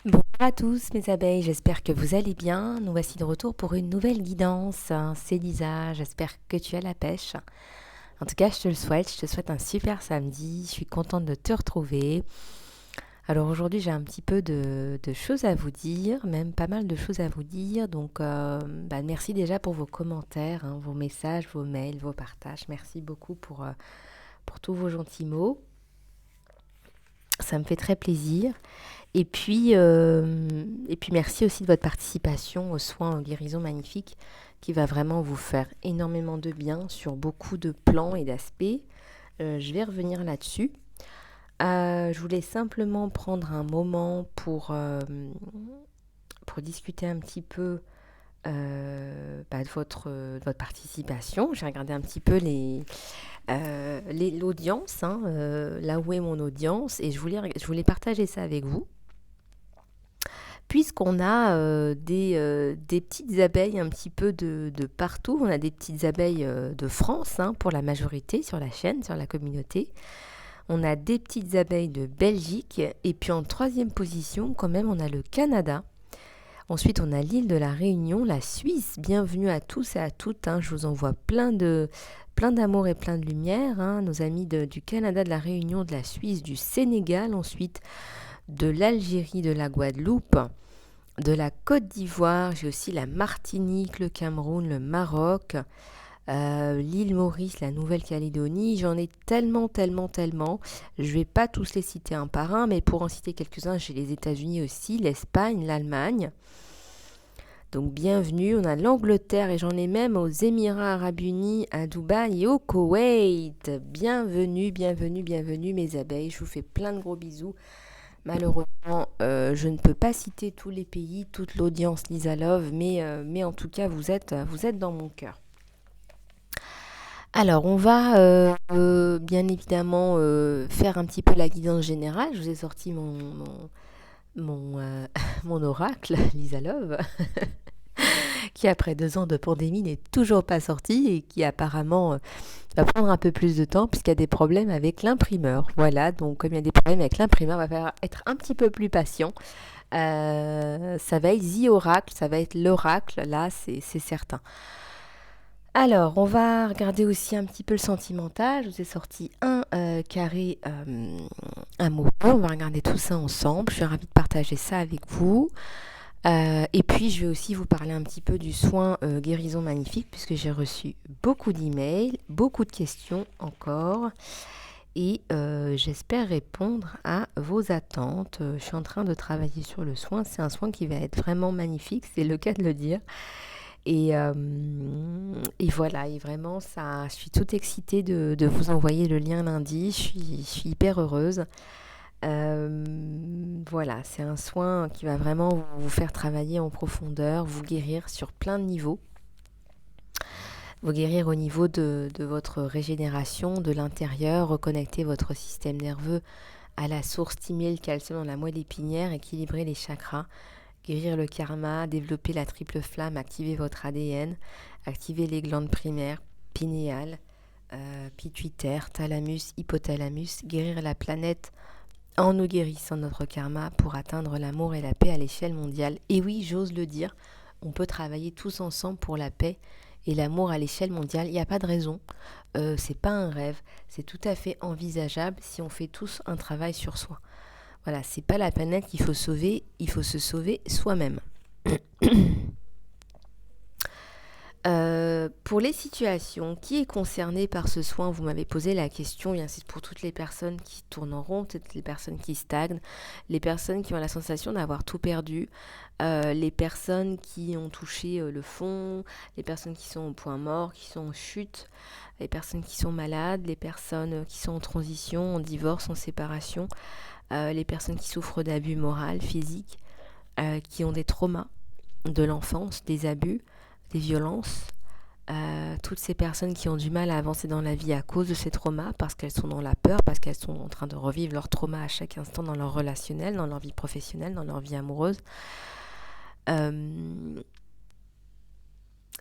Bonjour à tous mes abeilles, j'espère que vous allez bien. Nous voici de retour pour une nouvelle guidance. C'est Lisa, j'espère que tu as la pêche. En tout cas, je te souhaite un super samedi. Je suis contente de te retrouver. Alors aujourd'hui, j'ai un petit peu de choses à vous dire, même pas mal de choses à vous dire. Donc, merci déjà pour vos commentaires, vos messages, vos mails, vos partages. Merci beaucoup pour tous vos gentils mots. Ça me fait très plaisir. Et puis merci aussi de votre participation aux soins en guérison magnifique qui va vraiment vous faire énormément de bien sur beaucoup de plans et d'aspects. Je vais revenir là-dessus. Je voulais simplement prendre un moment pour discuter un petit peu de votre participation. J'ai regardé un petit peu l'audience, là où est mon audience, et je voulais partager ça avec vous. Puisqu'on a des petites abeilles un petit peu de partout, on a des petites abeilles de France pour la majorité sur la chaîne, sur la communauté. On a des petites abeilles de Belgique et puis en troisième position quand même on a le Canada. Ensuite on a l'île de la Réunion, la Suisse. Bienvenue à tous et à toutes, je vous envoie plein d'amour et plein de lumière. Nos amis du Canada, de la Réunion, de la Suisse, du Sénégal, ensuite de l'Algérie, de la Guadeloupe, de la Côte d'Ivoire, j'ai aussi la Martinique, le Cameroun, le Maroc, l'île Maurice, la Nouvelle-Calédonie. J'en ai tellement. Je vais pas tous les citer un par un, mais pour en citer quelques-uns, j'ai les États-Unis aussi, l'Espagne, l'Allemagne. Donc bienvenue, on a l'Angleterre et j'en ai même aux Émirats Arabes Unis, à Dubaï et au Koweït. Bienvenue mes abeilles, je vous fais plein de gros bisous. Malheureusement, je ne peux pas citer tous les pays, toute l'audience Lisa Love, mais en tout cas, vous êtes dans mon cœur. Alors, on va bien évidemment faire un petit peu la guidance générale. Je vous ai sorti mon oracle, Lisa Love, qui après 2 ans de pandémie n'est toujours pas sorti et qui apparemment va prendre un peu plus de temps puisqu'il y a des problèmes avec l'imprimeur. Voilà, donc comme il y a des problèmes avec l'imprimeur, il va falloir être un petit peu plus patient. Ça va être The Oracle, ça va être l'oracle, là c'est certain. Alors, on va regarder aussi un petit peu le sentimental. Je vous ai sorti un carré amoureux. On va regarder tout ça ensemble. Je suis ravie de partager ça avec vous. Et puis, je vais aussi vous parler un petit peu du soin guérison magnifique, puisque j'ai reçu beaucoup d'emails, beaucoup de questions encore. Et j'espère répondre à vos attentes. Je suis en train de travailler sur le soin. C'est un soin qui va être vraiment magnifique, c'est le cas de le dire. Et voilà, et vraiment, je suis toute excitée de vous envoyer le lien lundi. Je suis hyper heureuse. Voilà, c'est un soin qui va vraiment vous faire travailler en profondeur, vous guérir sur plein de niveaux. Vous guérir au niveau de votre régénération, de l'intérieur, reconnecter votre système nerveux à la source, stimuler le calcium dans la moelle épinière, équilibrer les chakras, guérir le karma, développer la triple flamme, activer votre ADN, activer les glandes primaires, pinéales, pituitaire, thalamus, hypothalamus, guérir la planète en nous guérissant notre karma pour atteindre l'amour et la paix à l'échelle mondiale. Et oui, j'ose le dire, on peut travailler tous ensemble pour la paix et l'amour à l'échelle mondiale. Il n'y a pas de raison, c'est pas un rêve, c'est tout à fait envisageable si on fait tous un travail sur soi. Voilà, c'est pas la planète qu'il faut sauver, il faut se sauver soi-même. Pour les situations, qui est concerné par ce soin? Vous m'avez posé la question, et c'est pour toutes les personnes qui tournent en rond, toutes les personnes qui stagnent, les personnes qui ont la sensation d'avoir tout perdu, les personnes qui ont touché le fond, les personnes qui sont au point mort, qui sont en chute, les personnes qui sont malades, les personnes qui sont en transition, en divorce, en séparation, les personnes qui souffrent d'abus moraux, physiques, qui ont des traumas de l'enfance, des abus, des violences, toutes ces personnes qui ont du mal à avancer dans la vie à cause de ces traumas, parce qu'elles sont dans la peur, parce qu'elles sont en train de revivre leurs traumas à chaque instant dans leur relationnel, dans leur vie professionnelle, dans leur vie amoureuse.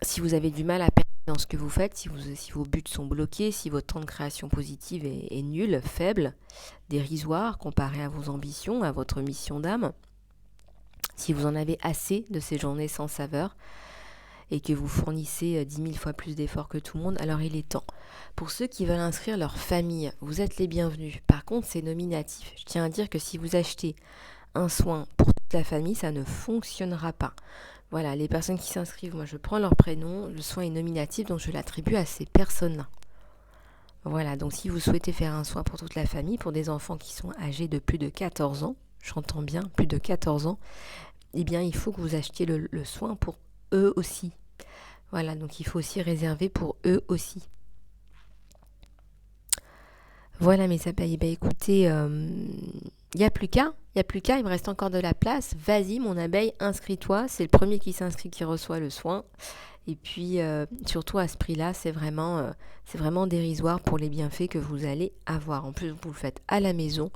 Si vous avez du mal à percer dans ce que vous faites, si vos buts sont bloqués, si votre temps de création positive est nul, faible, dérisoire comparé à vos ambitions, à votre mission d'âme, Si vous en avez assez de ces journées sans saveur et que vous fournissez 10 000 fois plus d'efforts que tout le monde, alors il est temps. Pour ceux qui veulent inscrire leur famille, vous êtes les bienvenus. Par contre, c'est nominatif. Je tiens à dire que si vous achetez un soin pour toute la famille, ça ne fonctionnera pas. Voilà, les personnes qui s'inscrivent, moi je prends leur prénom, le soin est nominatif, donc je l'attribue à ces personnes-là. Voilà, donc si vous souhaitez faire un soin pour toute la famille, pour des enfants qui sont âgés de plus de 14 ans, j'entends bien, plus de 14 ans, eh bien il faut que vous achetiez le soin pour eux aussi. Voilà, donc il faut aussi réserver pour eux aussi. Voilà mes abeilles, écoutez, il n'y a plus qu'à, il me reste encore de la place. Vas-y mon abeille, inscris-toi, c'est le premier qui s'inscrit qui reçoit le soin. Et puis surtout à ce prix-là, c'est vraiment dérisoire pour les bienfaits que vous allez avoir. En plus, vous le faites à la maison.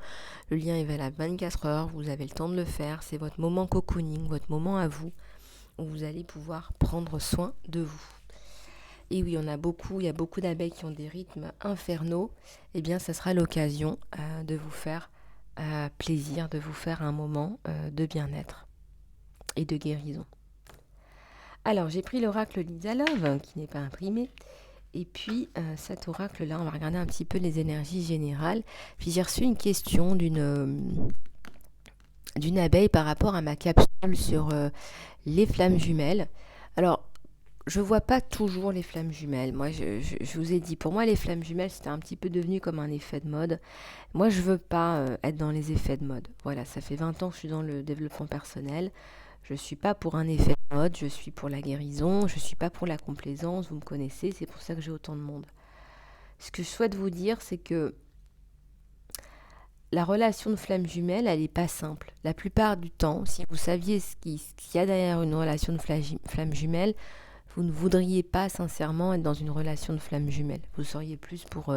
Le lien est valable 24 heures, vous avez le temps de le faire. C'est votre moment cocooning, votre moment à vous, où vous allez pouvoir prendre soin de vous. Et oui, il y a beaucoup d'abeilles qui ont des rythmes infernaux. Eh bien, ça sera l'occasion de vous faire plaisir, de vous faire un moment de bien-être et de guérison. Alors, j'ai pris l'oracle Lisa Love, qui n'est pas imprimé. Et puis, cet oracle-là, on va regarder un petit peu les énergies générales. Puis, j'ai reçu une question d'une abeille par rapport à ma capsule sur les flammes jumelles. Alors, je vois pas toujours les flammes jumelles. Moi, je vous ai dit, pour moi, les flammes jumelles, c'était un petit peu devenu comme un effet de mode. Moi, je veux pas être dans les effets de mode. Voilà, ça fait 20 ans que je suis dans le développement personnel. Je suis pas pour un effet de mode, je suis pour la guérison, je suis pas pour la complaisance, vous me connaissez, c'est pour ça que j'ai autant de monde. Ce que je souhaite vous dire, c'est que la relation de flamme jumelle, elle n'est pas simple. La plupart du temps, si vous saviez ce qu'il y a derrière une relation de flamme jumelle, vous ne voudriez pas sincèrement être dans une relation de flamme jumelle. Vous seriez plus pour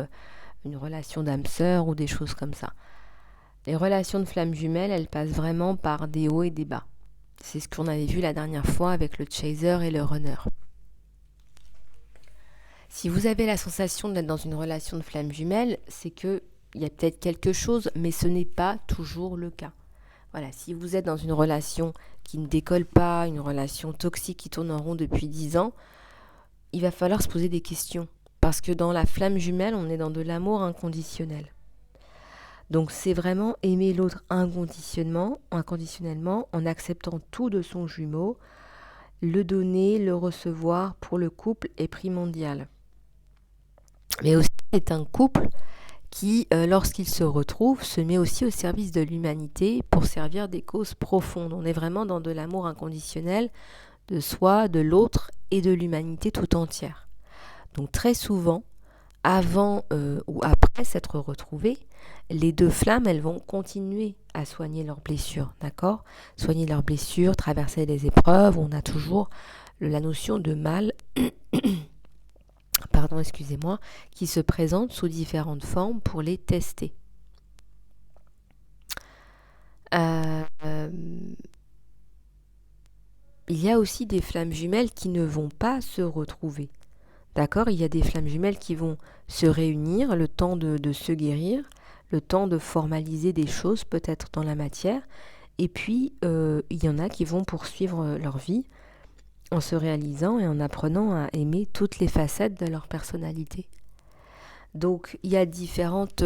une relation d'âme sœur ou des choses comme ça. Les relations de flamme jumelle, elles passent vraiment par des hauts et des bas. C'est ce qu'on avait vu la dernière fois avec le chaser et le runner. Si vous avez la sensation d'être dans une relation de flamme jumelle, c'est qu'il y a peut-être quelque chose, mais ce n'est pas toujours le cas. Voilà, si vous êtes dans une relation qui ne décolle pas, une relation toxique qui tourne en rond depuis 10 ans, il va falloir se poser des questions. Parce que dans la flamme jumelle, on est dans de l'amour inconditionnel. Donc c'est vraiment aimer l'autre inconditionnellement, en acceptant tout de son jumeau. Le donner, le recevoir pour le couple est primordial. Mais aussi c'est un couple qui, lorsqu'il se retrouve, se met aussi au service de l'humanité pour servir des causes profondes. On est vraiment dans de l'amour inconditionnel de soi, de l'autre et de l'humanité tout entière. Donc très souvent, avant ou après s'être retrouvés, les deux flammes, elles vont continuer à soigner leurs blessures, d'accord ? Soigner leurs blessures, traverser les épreuves, on a toujours la notion de mal, qui se présente sous différentes formes pour les tester. Il y a aussi des flammes jumelles qui ne vont pas se retrouver. D'accord ? Il y a des flammes jumelles qui vont se réunir, le temps de se guérir, le temps de formaliser des choses peut-être dans la matière. Et puis, il y en a qui vont poursuivre leur vie en se réalisant et en apprenant à aimer toutes les facettes de leur personnalité. Donc, il y a différentes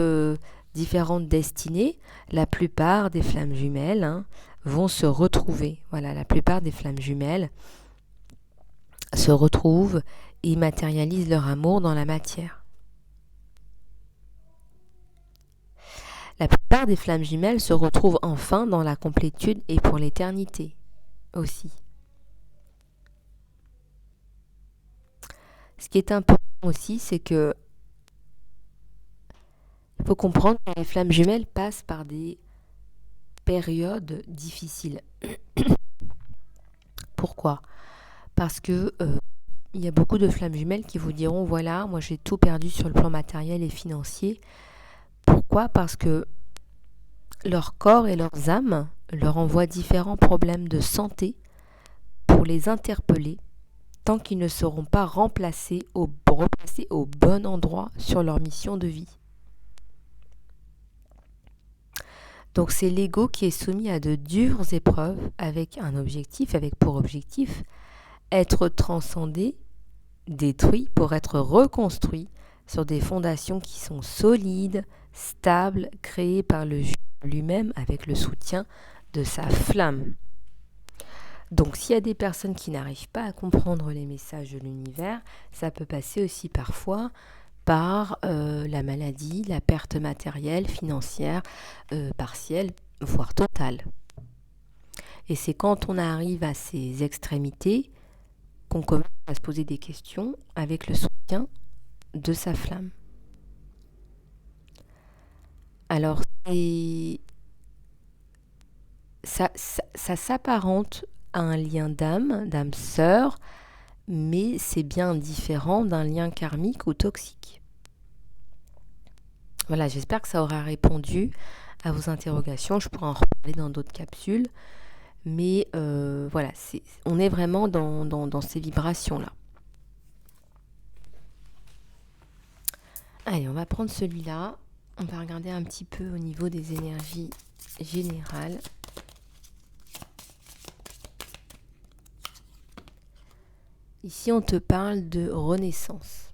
destinées. La plupart des flammes jumelles vont se retrouver. Voilà, la plupart des flammes jumelles se retrouvent et matérialisent leur amour dans la matière. La plupart des flammes jumelles se retrouvent enfin dans la complétude et pour l'éternité aussi. Ce qui est important aussi, c'est que il faut comprendre que les flammes jumelles passent par des périodes difficiles. Pourquoi ? Parce que il y a beaucoup de flammes jumelles qui vous diront, voilà, moi j'ai tout perdu sur le plan matériel et financier. Pourquoi ? Parce que leur corps et leurs âmes leur envoient différents problèmes de santé pour les interpeller tant qu'ils ne seront pas replacés au bon endroit sur leur mission de vie. Donc c'est l'ego qui est soumis à de dures épreuves avec un objectif, avec pour objectif être transcendé, détruit pour être reconstruit sur des fondations qui sont solides, stables, créées par le Dieu lui-même avec le soutien de sa flamme. Donc s'il y a des personnes qui n'arrivent pas à comprendre les messages de l'univers, ça peut passer aussi parfois par la maladie, la perte matérielle, financière, partielle, voire totale. Et c'est quand on arrive à ces extrémités qu'on commence à se poser des questions avec le soutien de sa flamme. Alors, ça s'apparente à un lien d'âme sœur, mais c'est bien différent d'un lien karmique ou toxique. Voilà, j'espère que ça aura répondu à vos interrogations. Je pourrai en reparler dans d'autres capsules. Mais voilà, on est vraiment dans ces vibrations-là. Allez, on va prendre celui-là. On va regarder un petit peu au niveau des énergies générales. Ici, on te parle de renaissance.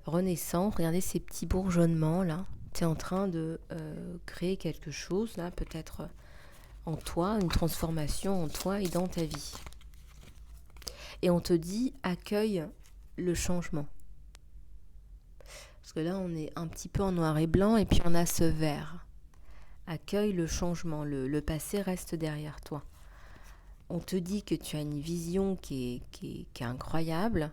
Renaissance, regardez ces petits bourgeonnements là. Tu es en train de créer quelque chose là, peut-être en toi, une transformation en toi et dans ta vie. Et on te dit, accueille le changement. Parce que là, on est un petit peu en noir et blanc et puis on a ce vert. Accueille le changement, le passé reste derrière toi. On te dit que tu as une vision qui est incroyable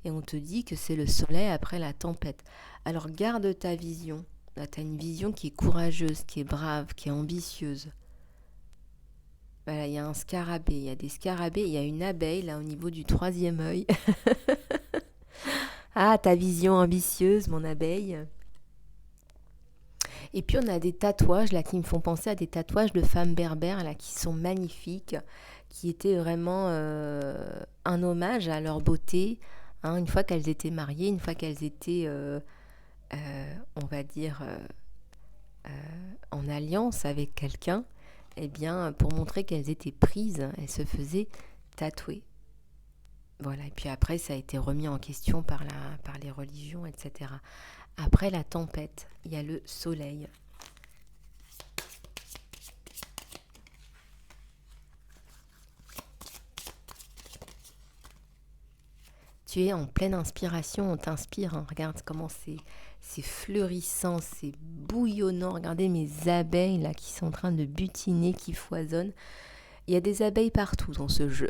et on te dit que c'est le soleil après la tempête. Alors garde ta vision. Là, tu as une vision qui est courageuse, qui est brave, qui est ambitieuse. Voilà, il y a un scarabée, il y a des scarabées, il y a une abeille là au niveau du 3e œil. Ah, ta vision ambitieuse, mon abeille. Et puis on a des tatouages là qui me font penser à des tatouages de femmes berbères là qui sont magnifiques, qui étaient vraiment un hommage à leur beauté, hein, une fois qu'elles étaient mariées, une fois qu'elles étaient, on va dire, en alliance avec quelqu'un. Eh bien, pour montrer qu'elles étaient prises, elles se faisaient tatouer. Voilà, et puis après, ça a été remis en question par les religions, etc. Après la tempête, il y a le soleil. Tu es en pleine inspiration, on t'inspire, hein. Regarde comment c'est fleurissant, c'est bouillonnant. Regardez mes abeilles là qui sont en train de butiner, qui foisonnent. Il y a des abeilles partout dans ce jeu.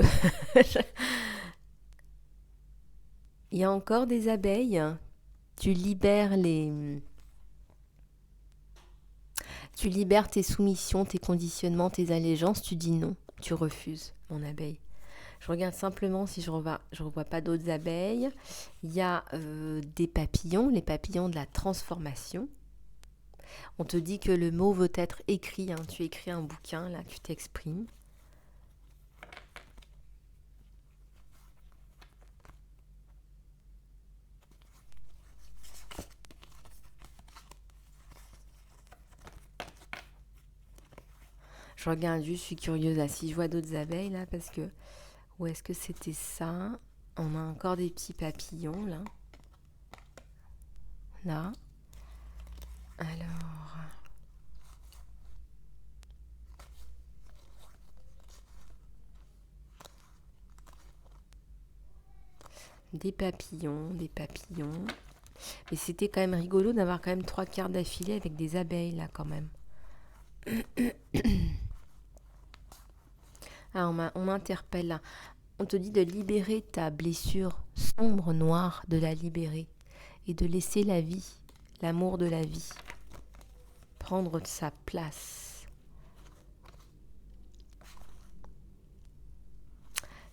Il y a encore des abeilles. Tu libères tes soumissions, tes conditionnements, tes allégeances. Tu dis non, tu refuses, mon abeille. Je regarde simplement si je revois pas d'autres abeilles. Il y a des papillons, les papillons de la transformation. On te dit que le mot veut être écrit. Hein. Tu écris un bouquin, là, tu t'exprimes. Je regarde juste, je suis curieuse là, si je vois d'autres abeilles là, parce que où est-ce que c'était ça? On a encore des petits papillons là. Là. Alors. Des papillons. Mais c'était quand même rigolo d'avoir quand même 3 cartes d'affilée avec des abeilles là quand même. Ah, on m'interpelle là. On te dit de libérer ta blessure sombre, noire, de la libérer. Et de laisser la vie, l'amour de la vie, prendre sa place.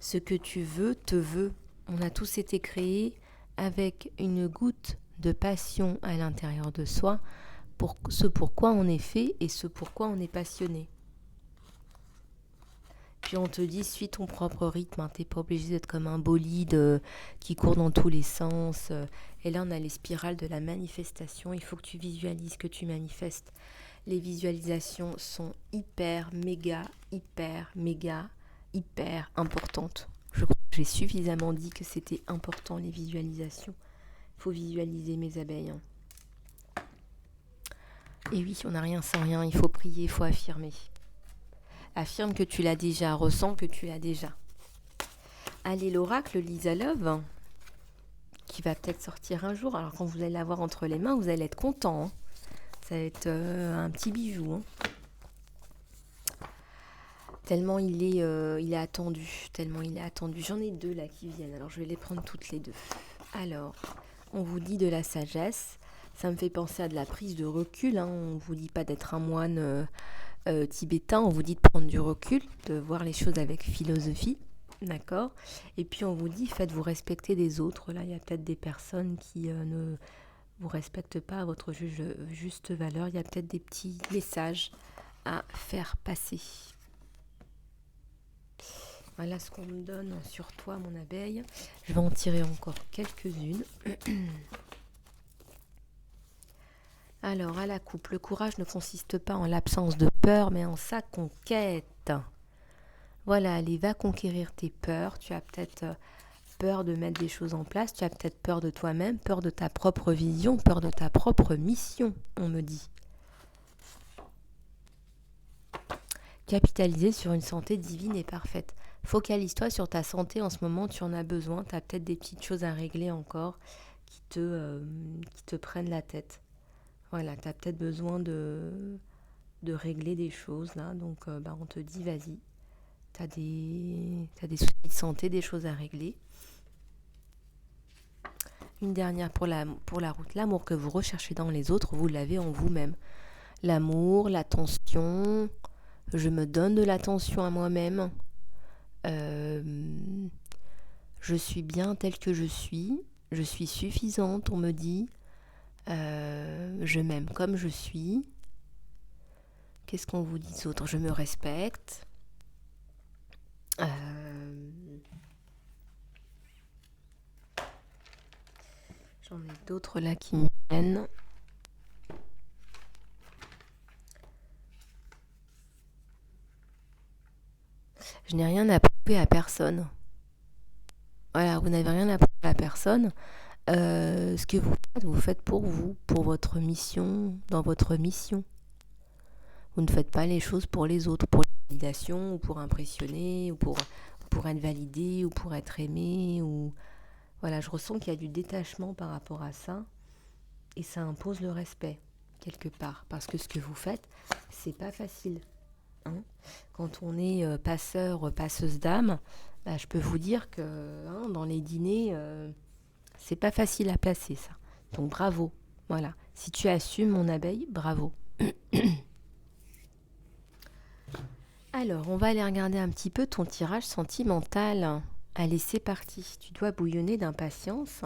Ce que tu veux, te veut. On a tous été créés avec une goutte de passion à l'intérieur de soi pour ce pourquoi on est fait et ce pourquoi on est passionné. Puis on te dit, suis ton propre rythme, hein, t'es pas obligé d'être comme un bolide qui court dans tous les sens. Et là, on a les spirales de la manifestation. Il faut que tu visualises, que tu manifestes. Les visualisations sont hyper, méga, hyper importantes. Je crois que j'ai suffisamment dit que c'était important les visualisations. Il faut visualiser mes abeilles. Et oui, on n'a rien sans rien, il faut prier, il faut affirmer. Affirme que tu l'as déjà, ressens que tu l'as déjà. Allez, l'oracle Lisa Love, qui va peut-être sortir un jour. Alors quand vous allez l'avoir entre les mains, vous allez être content. Hein. Ça va être un petit bijou. Hein. Tellement il est attendu. J'en ai 2 là qui viennent. Alors je vais les prendre toutes les 2. Alors, on vous dit de la sagesse. Ça me fait penser à de la prise de recul. Hein. On ne vous dit pas d'être un moine tibétain. On vous dit de prendre du recul, de voir les choses avec philosophie. D'accord. Et puis on vous dit, faites-vous respecter des autres. Là, il y a peut-être des personnes qui ne vous respectent pas à votre juste valeur. Il y a peut-être des petits messages à faire passer. Voilà ce qu'on me donne sur toi, mon abeille. Je vais en tirer encore quelques-unes. Alors, à la coupe, le courage ne consiste pas en l'absence de peur, mais en sa conquête. Voilà, allez, va conquérir tes peurs. Tu as peut-être peur de mettre des choses en place. Tu as peut-être peur de toi-même, peur de ta propre vision, peur de ta propre mission, on me dit. Capitaliser sur une santé divine et parfaite. Focalise-toi sur ta santé en ce moment, tu en as besoin. Tu as peut-être des petites choses à régler encore qui te prennent la tête. Voilà, tu as peut-être besoin de régler des choses là. Donc, on te dit, vas-y. Tu as des soucis de santé, des choses à régler. Une dernière pour la route. L'amour que vous recherchez dans les autres, vous l'avez en vous-même. L'amour, l'attention. Je me donne de l'attention à moi-même. Je suis bien telle que je suis. Je suis suffisante, on me dit. Je m'aime comme je suis. Qu'est-ce qu'on vous dit d'autre? Je me respecte. J'en ai d'autres là qui me viennent. Je n'ai rien à prouver à personne. Voilà, vous n'avez rien à prouver à personne. Ce que vous faites pour vous, pour votre mission, dans votre mission. Vous ne faites pas les choses pour les autres, pour la validation, ou pour impressionner, ou pour être validé, ou pour être aimé, ou... Voilà, je ressens qu'il y a du détachement par rapport à ça, et ça impose le respect, quelque part, parce que ce que vous faites, c'est pas facile. Hein. Quand on est passeuse d'âme, je peux vous dire que dans les dîners, c'est pas facile à placer ça. Donc bravo, voilà. Si tu assumes mon abeille, bravo. Alors, on va aller regarder un petit peu ton tirage sentimental. Allez, c'est parti. Tu dois bouillonner d'impatience.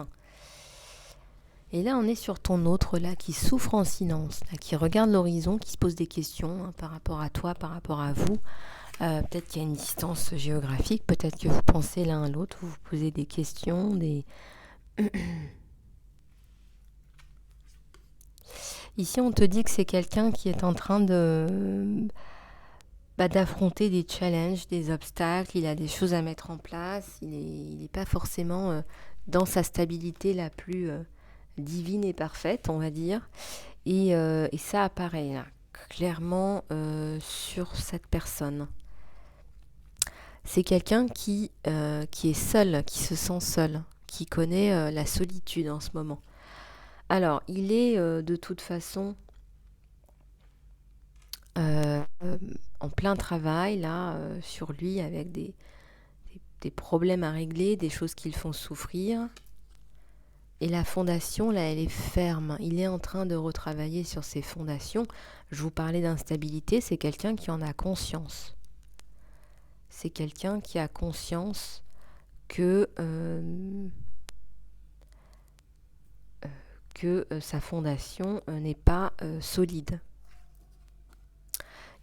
Et là, on est sur ton autre, là, qui souffre en silence, là, qui regarde l'horizon, qui se pose des questions par rapport à toi, par rapport à vous. Peut-être qu'il y a une distance géographique, peut-être que vous pensez l'un à l'autre, vous vous posez des questions, Ici, on te dit que c'est quelqu'un qui est en train d'affronter des challenges, des obstacles, il a des choses à mettre en place, il n'est pas forcément dans sa stabilité la plus divine et parfaite, on va dire. Et ça apparaît là, clairement sur cette personne. C'est quelqu'un qui est seul, qui se sent seul, qui connaît la solitude en ce moment. Alors, il est de toute façon en plein travail, là, sur lui, avec des problèmes à régler, des choses qui le font souffrir. Et la fondation, là, elle est ferme. Il est en train de retravailler sur ses fondations. Je vous parlais d'instabilité, c'est quelqu'un qui en a conscience. C'est quelqu'un qui a conscience que sa fondation n'est pas solide.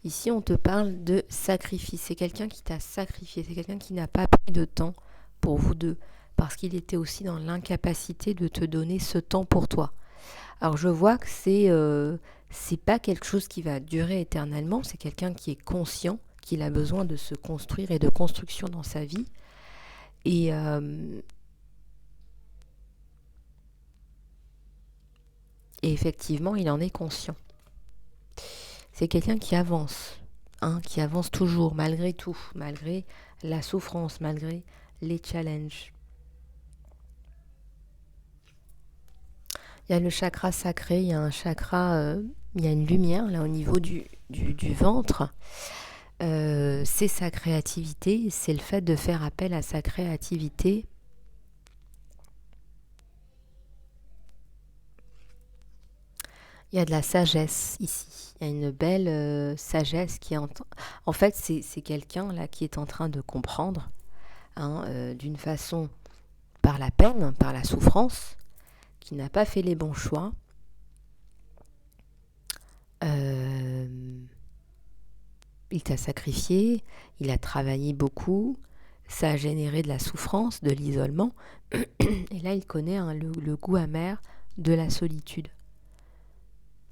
Ici, on te parle de sacrifice. C'est quelqu'un qui t'a sacrifié. C'est quelqu'un qui n'a pas pris de temps pour vous deux. Parce qu'il était aussi dans l'incapacité de te donner ce temps pour toi. Alors je vois que c'est pas quelque chose qui va durer éternellement, c'est quelqu'un qui est conscient qu'il a besoin de se construire et de construction dans sa vie. Et, et effectivement, il en est conscient. C'est quelqu'un qui avance toujours, malgré tout, malgré la souffrance, malgré les challenges. Il y a le chakra sacré, il y a un chakra, il y a une lumière là au niveau du ventre. C'est sa créativité, c'est le fait de faire appel à sa créativité. Il y a de la sagesse ici. Il y a une belle sagesse qui est en fait, c'est quelqu'un là qui est en train de comprendre d'une façon par la peine, par la souffrance, qui n'a pas fait les bons choix. Il t'a sacrifié, il a travaillé beaucoup, ça a généré de la souffrance, de l'isolement, et là il connaît le goût amer de la solitude.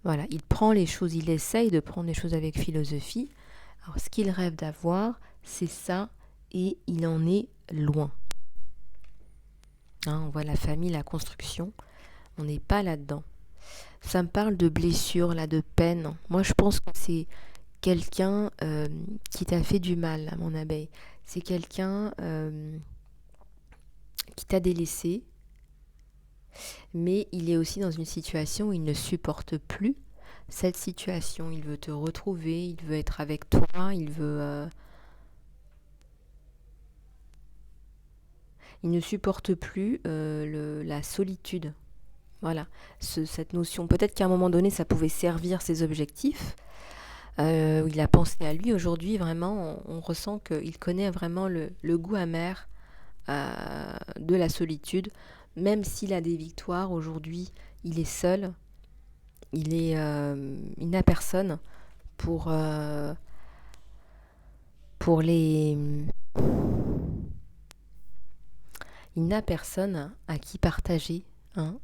Voilà, il prend les choses, il essaye de prendre les choses avec philosophie. Alors ce qu'il rêve d'avoir, c'est ça, et il en est loin. On voit la famille, la construction, on n'est pas là-dedans. Ça me parle de blessure, là, de peine. Moi je pense que c'est quelqu'un qui t'a fait du mal, à mon abeille. C'est quelqu'un qui t'a délaissé, mais il est aussi dans une situation où il ne supporte plus cette situation. Il veut te retrouver, il veut être avec toi, il ne supporte plus la solitude. Voilà, cette notion. Peut-être qu'à un moment donné, ça pouvait servir ses objectifs. Il a pensé à lui. Aujourd'hui, vraiment, on ressent qu'il connaît vraiment le goût amer de la solitude. Même s'il a des victoires, aujourd'hui, il est seul. Il n'a personne pour les... Il n'a personne à qui partager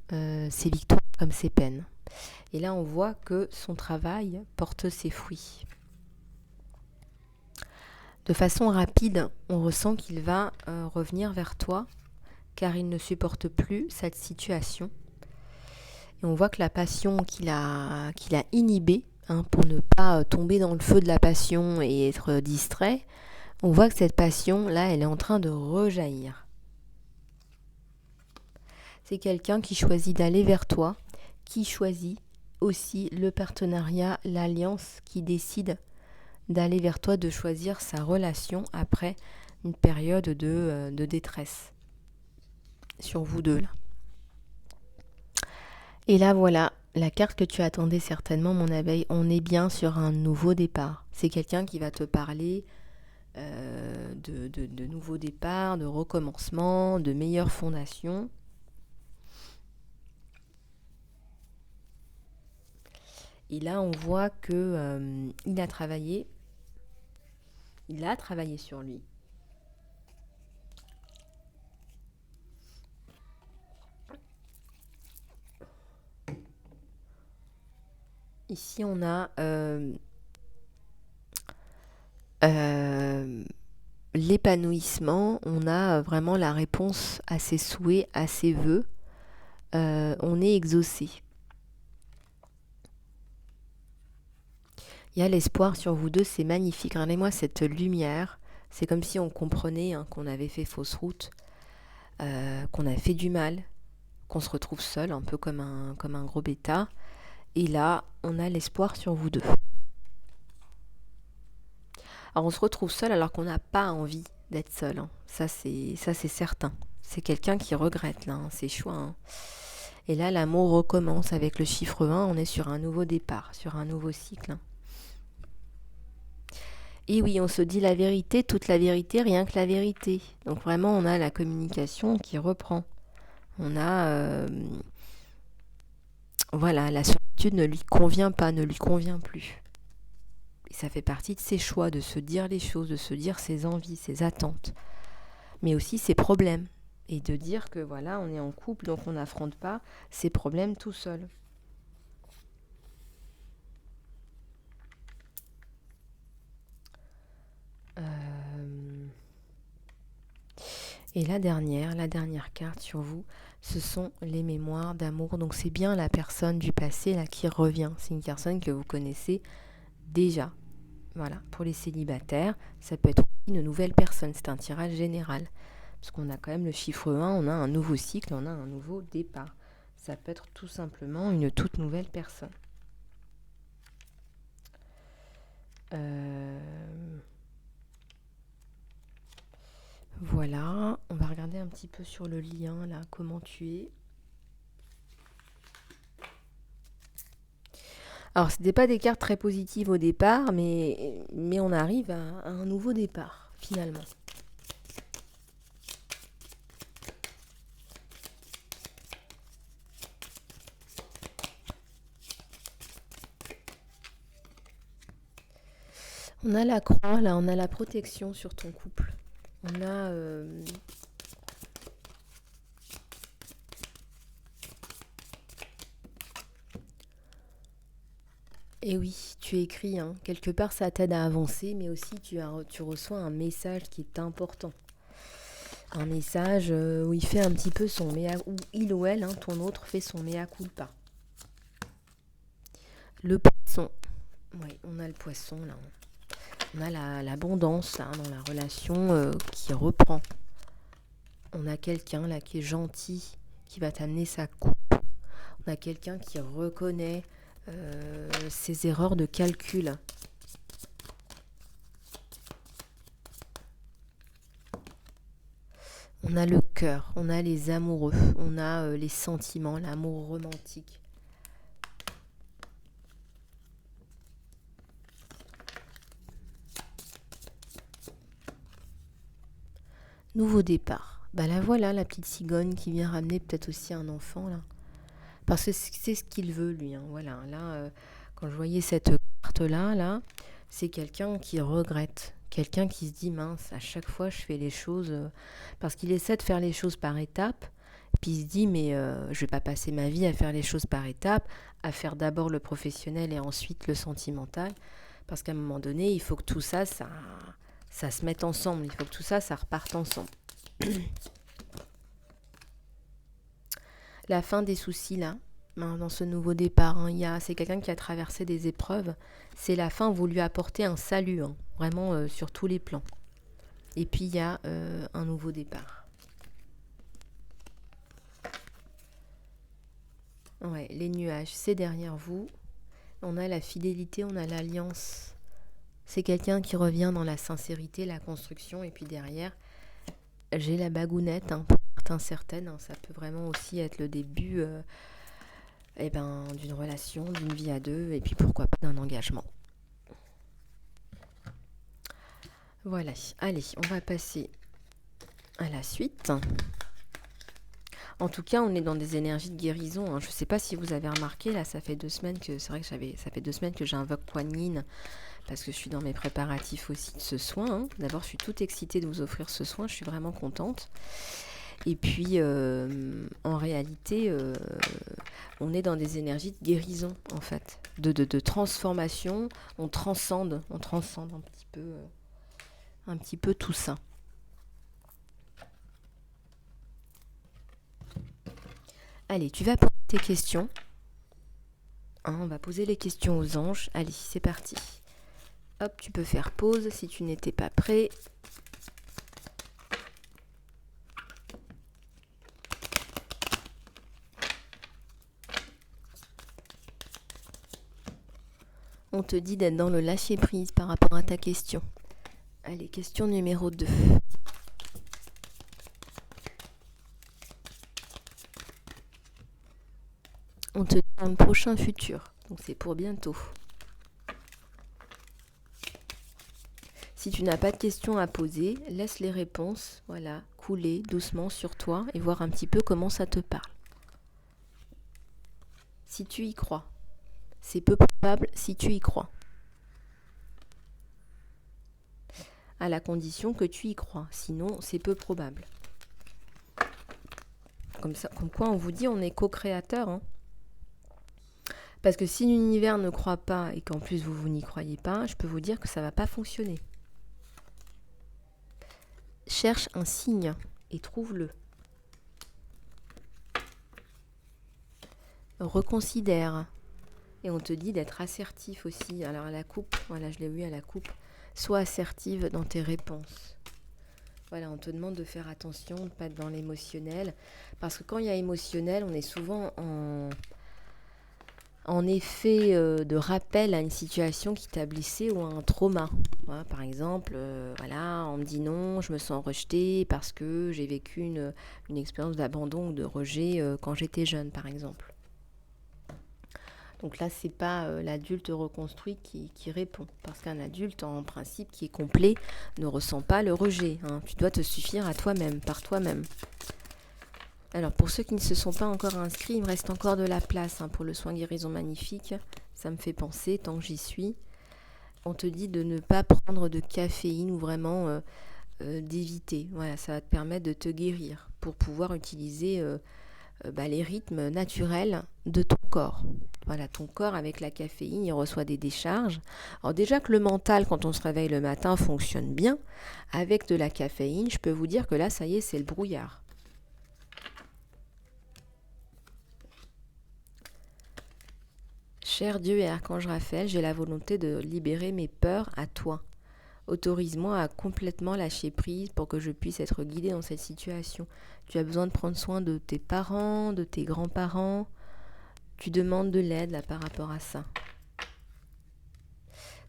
ses victoires comme ses peines. Et là, on voit que son travail porte ses fruits. De façon rapide, on ressent qu'il va revenir vers toi, car il ne supporte plus cette situation. Et on voit que la passion qu'il a inhibée, pour ne pas tomber dans le feu de la passion et être distrait, on voit que cette passion-là, elle est en train de rejaillir. C'est quelqu'un qui choisit d'aller vers toi, qui choisit aussi le partenariat, l'alliance, qui décide d'aller vers toi, de choisir sa relation après une période de détresse sur vous deux là. Et là voilà, la carte que tu attendais certainement, mon abeille, on est bien sur un nouveau départ. C'est quelqu'un qui va te parler de nouveaux départs, de recommencement, de meilleures fondations. Et là, on voit que il a travaillé sur lui. Ici, on a l'épanouissement, on a vraiment la réponse à ses souhaits, à ses vœux. On est exaucé. Il y a l'espoir sur vous deux, c'est magnifique. Regardez-moi cette lumière. C'est comme si on comprenait qu'on avait fait fausse route, qu'on a fait du mal, qu'on se retrouve seul, un peu comme un gros bêta. Et là, on a l'espoir sur vous deux. Alors on se retrouve seul alors qu'on n'a pas envie d'être seul. Ça c'est certain. C'est quelqu'un qui regrette là, c'est choix. Et là, l'amour recommence avec le chiffre 1. On est sur un nouveau départ, sur un nouveau cycle. Et oui, on se dit la vérité, toute la vérité, rien que la vérité. Donc vraiment, on a la communication qui reprend. On a... voilà, la solitude ne lui convient pas, ne lui convient plus. Et ça fait partie de ses choix, de se dire les choses, de se dire ses envies, ses attentes. Mais aussi ses problèmes. Et de dire que voilà, on est en couple, donc on n'affronte pas ses problèmes tout seul. Et la dernière carte sur vous, ce sont les mémoires d'amour. Donc c'est bien la personne du passé là qui revient. C'est une personne que vous connaissez déjà. Voilà, pour les célibataires, ça peut être une nouvelle personne. C'est un tirage général. Parce qu'on a quand même le chiffre 1, on a un nouveau cycle, on a un nouveau départ. Ça peut être tout simplement une toute nouvelle personne. Voilà, on va regarder un petit peu sur le lien là, comment tu es. Alors, ce n'était pas des cartes très positives au départ, mais on arrive à un nouveau départ, finalement. On a la croix, là, on a la protection sur ton couple. On a... Et oui, tu écris, hein. Quelque part ça t'aide à avancer, mais aussi tu reçois un message qui est important. Un message où il fait un petit peu son mea... où il ou elle, hein, ton autre, fait son mea culpa. Le poisson. Oui, on a le poisson, là. On a l'abondance, là, dans la relation qui reprend. On a quelqu'un, là, qui est gentil, qui va t'amener sa coupe. On a quelqu'un qui reconnaît ses erreurs de calcul. On a le cœur, on a les amoureux, on a les sentiments, l'amour romantique. Nouveau départ. Bah là voilà la petite cigogne qui vient ramener peut-être aussi un enfant là. Parce que c'est ce qu'il veut lui. Hein. Voilà, là, quand je voyais cette carte-là, c'est quelqu'un qui regrette. Quelqu'un qui se dit, mince, à chaque fois je fais les choses... parce qu'il essaie de faire les choses par étapes. Puis il se dit, mais je vais pas passer ma vie à faire les choses par étapes, à faire d'abord le professionnel et ensuite le sentimental. Parce qu'à un moment donné, il faut que tout ça se mette ensemble. Il faut que tout ça reparte ensemble. La fin des soucis là, dans ce nouveau départ, hein, c'est quelqu'un qui a traversé des épreuves. C'est la fin, vous lui apportez un salut, hein, vraiment sur tous les plans. Et puis il y a un nouveau départ. Ouais, les nuages, c'est derrière vous. On a la fidélité, on a l'alliance. C'est quelqu'un qui revient dans la sincérité, la construction. Et puis derrière, j'ai la bagounette, hein, pour certaines certaines. Hein, ça peut vraiment aussi être le début d'une relation, d'une vie à deux. Et puis pourquoi pas d'un engagement. Voilà, allez, on va passer à la suite. En tout cas, on est dans des énergies de guérison. Hein. Je ne sais pas si vous avez remarqué, là, ça fait 2 semaines que ça fait 2 semaines que j'invoque Kuan Yin parce que je suis dans mes préparatifs aussi de ce soin. Hein. D'abord, je suis toute excitée de vous offrir ce soin. Je suis vraiment contente. Et puis, en réalité, on est dans des énergies de guérison, en fait, de transformation. On transcende un petit peu tout ça. Allez, tu vas poser tes questions. Hein, on va poser les questions aux anges. Allez, c'est parti. Hop, tu peux faire pause si tu n'étais pas prêt. On te dit d'être dans le lâcher-prise par rapport à ta question. Allez, question numéro 2. On te dit un prochain futur. Donc c'est pour bientôt. Si tu n'as pas de questions à poser, laisse les réponses, voilà, couler doucement sur toi et voir un petit peu comment ça te parle. Si tu y crois. C'est peu probable si tu y crois. À la condition que tu y crois, sinon c'est peu probable. comme quoi on vous dit on est co-créateur. Hein. Parce que si l'univers ne croit pas et qu'en plus vous n'y croyez pas, je peux vous dire que ça ne va pas fonctionner. Cherche un signe et trouve-le. Reconsidère. Et on te dit d'être assertif aussi. Alors à la coupe, voilà, je l'ai vu à la coupe. Sois assertive dans tes réponses. Voilà, on te demande de faire attention, de ne pas être dans l'émotionnel. Parce que quand il y a émotionnel, on est souvent en effet de rappel à une situation qui t'a blessé ou à un trauma. Voilà, par exemple, voilà, on me dit non, je me sens rejetée parce que j'ai vécu une expérience d'abandon ou de rejet quand j'étais jeune, par exemple. Donc là, c'est pas l'adulte reconstruit qui répond. Parce qu'un adulte, en principe, qui est complet, ne ressent pas le rejet. Hein. Tu dois te suffire à toi-même, par toi-même. Alors, pour ceux qui ne se sont pas encore inscrits, il me reste encore de la place pour le soin guérison magnifique. Ça me fait penser, tant que j'y suis. On te dit de ne pas prendre de caféine ou vraiment d'éviter. Voilà, ça va te permettre de te guérir pour pouvoir utiliser les rythmes naturels de ton corps. Voilà, ton corps avec la caféine, il reçoit des décharges. Alors déjà que le mental, quand on se réveille le matin, fonctionne bien. Avec de la caféine, je peux vous dire que là, ça y est, c'est le brouillard. Cher Dieu et Archange Raphaël, j'ai la volonté de libérer mes peurs à toi. Autorise-moi à complètement lâcher prise pour que je puisse être guidée dans cette situation. Tu as besoin de prendre soin de tes parents, de tes grands-parents. Tu demandes de l'aide là par rapport à ça.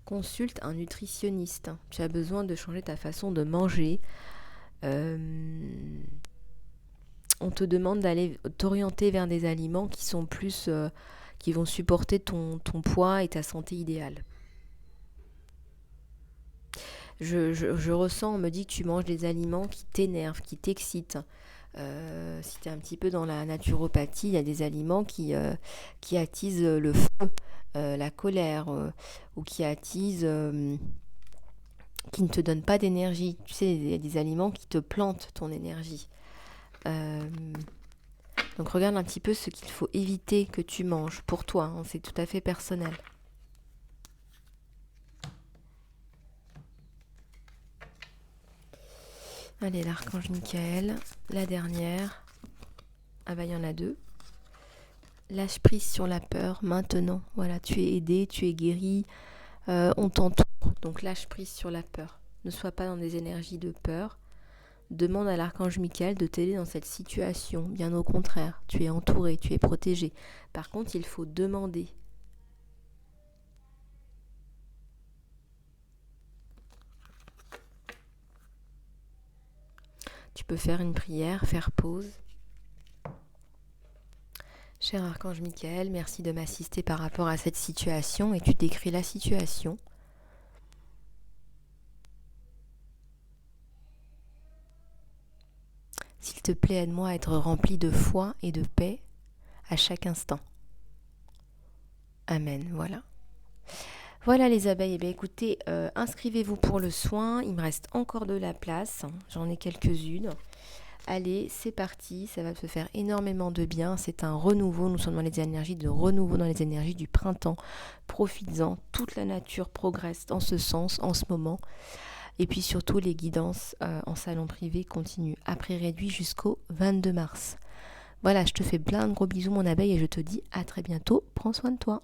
Consulte un nutritionniste. Tu as besoin de changer ta façon de manger. On te demande d'aller t'orienter vers des aliments qui sont plus, qui vont supporter ton poids et ta santé idéale. Je ressens, on me dit que tu manges des aliments qui t'énervent, qui t'excitent. Si tu es un petit peu dans la naturopathie, il y a des aliments qui attisent le feu, la colère, ou qui attisent, qui ne te donnent pas d'énergie. Tu sais, il y a des aliments qui te plantent ton énergie. Donc regarde un petit peu ce qu'il faut éviter que tu manges pour toi, c'est tout à fait personnel. Allez, l'archange Michael, la dernière. Ah bah il y en a deux. Lâche prise sur la peur maintenant. Voilà, tu es aidé, tu es guéri, on t'entoure. Donc lâche prise sur la peur. Ne sois pas dans des énergies de peur. Demande à l'archange Michael de t'aider dans cette situation. Bien au contraire, tu es entouré, tu es protégé. Par contre, il faut demander. Tu peux faire une prière, faire pause. Cher archange Michael, merci de m'assister par rapport à cette situation et tu décris la situation. S'il te plaît, aide-moi à être rempli de foi et de paix à chaque instant. Amen, voilà. Voilà les abeilles, eh bien, écoutez, inscrivez-vous pour le soin, il me reste encore de la place, j'en ai quelques-unes. Allez, c'est parti, ça va te faire énormément de bien, c'est un renouveau, nous sommes dans les énergies de renouveau, dans les énergies du printemps. Profites-en, toute la nature progresse dans ce sens en ce moment. Et puis surtout, les guidances en salon privé continuent, à prix réduit jusqu'au 22 mars. Voilà, je te fais plein de gros bisous mon abeille et je te dis à très bientôt, prends soin de toi.